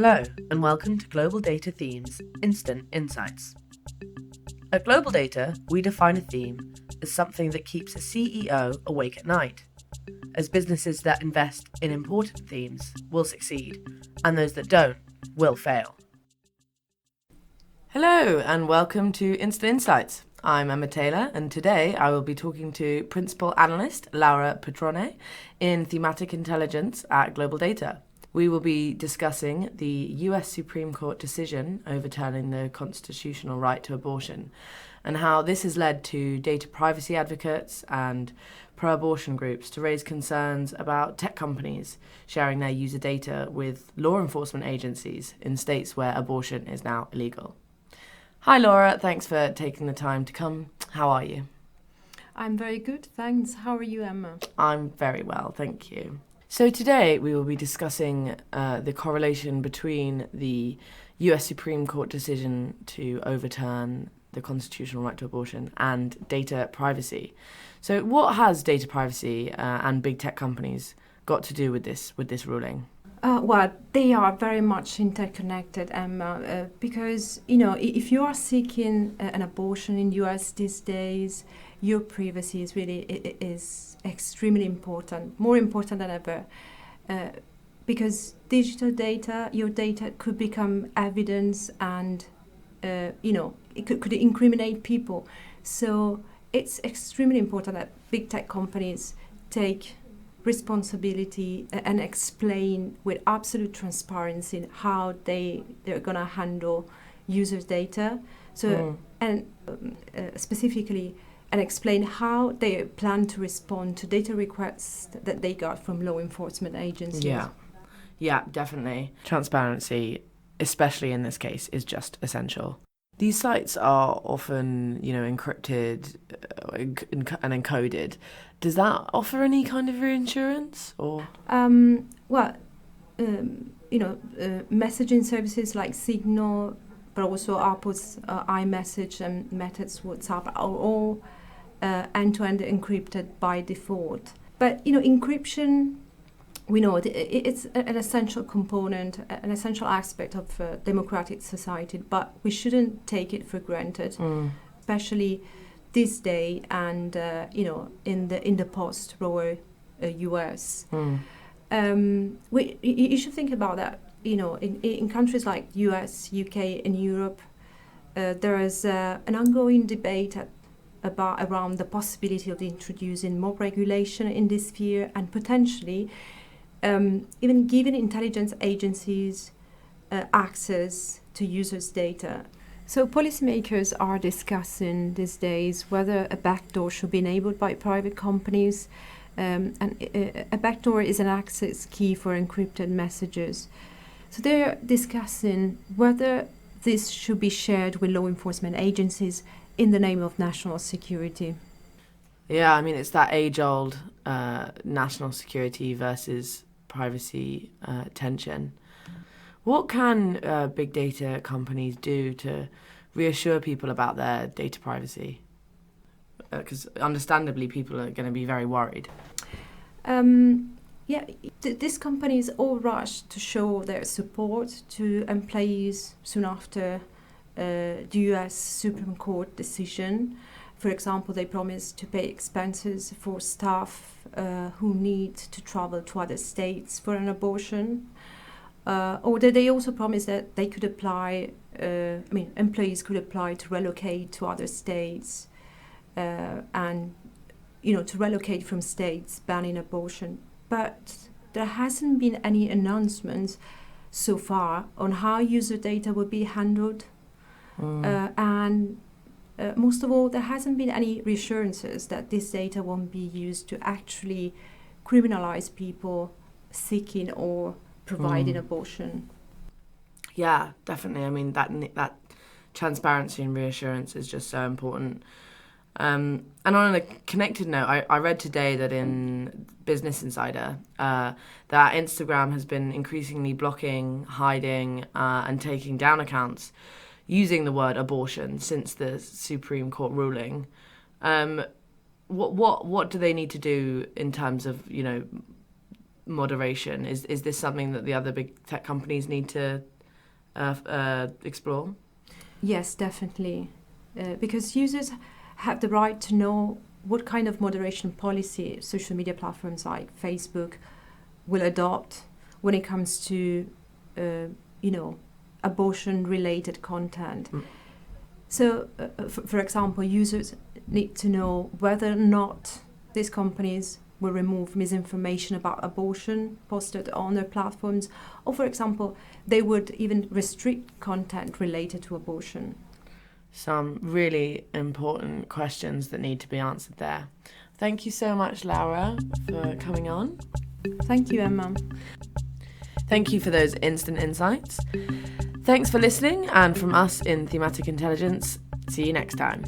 Hello, and welcome to Global Data Themes Instant Insights. At Global Data, we define a theme as something that keeps a CEO awake at night, as businesses that invest in important themes will succeed, and those that don't will fail. Hello, and welcome to Instant Insights. I'm Emma Taylor, and today I will be talking to Principal Analyst Laura Petrone in Thematic Intelligence at Global Data. We will be discussing the US Supreme Court decision overturning the constitutional right to abortion and how this has led to data privacy advocates and pro-abortion groups to raise concerns about tech companies sharing their user data with law enforcement agencies in states where abortion is now illegal. Hi Laura, thanks for taking the time to come. How are you? I'm very good, thanks. How are you, Emma? I'm very well, thank you. So today we will be discussing the correlation between the US Supreme Court decision to overturn the constitutional right to abortion and data privacy. So what has data privacy and big tech companies got to do with this ruling? Well, they are very much interconnected, Emma, because, if you are seeking an abortion in the US these days, your privacy is extremely important, more important than ever, because digital data, your data could become evidence and, it could incriminate people. So it's extremely important that big tech companies take responsibility and explain with absolute transparency how they're going to handle users' data. So specifically, and explain how they plan to respond to data requests that they got from law enforcement agencies. Yeah, definitely. Transparency, especially in this case, is just essential. These sites are often, encrypted and encoded. Does that offer any kind of reassurance, or? Messaging services like Signal, but also Apple's iMessage and Meta's WhatsApp are all end-to-end encrypted by default. But encryption, we know it's an essential component, an essential aspect of democratic society, but we shouldn't take it for granted, especially this day and in the post-Roe US. You should think about that. In countries like US, UK, and Europe, there is an ongoing debate around the possibility of introducing more regulation in this sphere and potentially even giving intelligence agencies access to users' data. So policymakers are discussing these days whether a backdoor should be enabled by private companies. And a backdoor is an access key for encrypted messages. So they're discussing whether this should be shared with law enforcement agencies in the name of national security. Yeah, I mean, it's that age-old national security versus privacy tension. What can big data companies do to reassure people about their data privacy? Because understandably, people are going to be very worried. These companies all rushed to show their support to employees soon after the US Supreme Court decision. For example, they promised to pay expenses for staff who need to travel to other states for an abortion. Or they also promised that they could apply, employees could apply to relocate to other states and, to relocate from states banning abortion. But there hasn't been any announcements so far on how user data will be handled. And most of all, there hasn't been any reassurances that this data won't be used to actually criminalize people seeking or providing abortion. Yeah, definitely. I mean, that transparency and reassurance is just so important. And on a connected note, I read today that in Business Insider that Instagram has been increasingly blocking, hiding, and taking down accounts using the word abortion since the Supreme Court ruling. What do they need to do in terms of moderation? Is this something that the other big tech companies need to explore? Yes, definitely. Because users have the right to know what kind of moderation policy social media platforms like Facebook will adopt when it comes to, abortion-related content. So, for example, users need to know whether or not these companies will remove misinformation about abortion posted on their platforms, or, for example, they would even restrict content related to abortion. Some really important questions that need to be answered there. Thank you so much, Laura, for coming on. Thank you, Emma. Thank you for those instant insights. Thanks for listening, and from us in Thematic Intelligence, see you next time.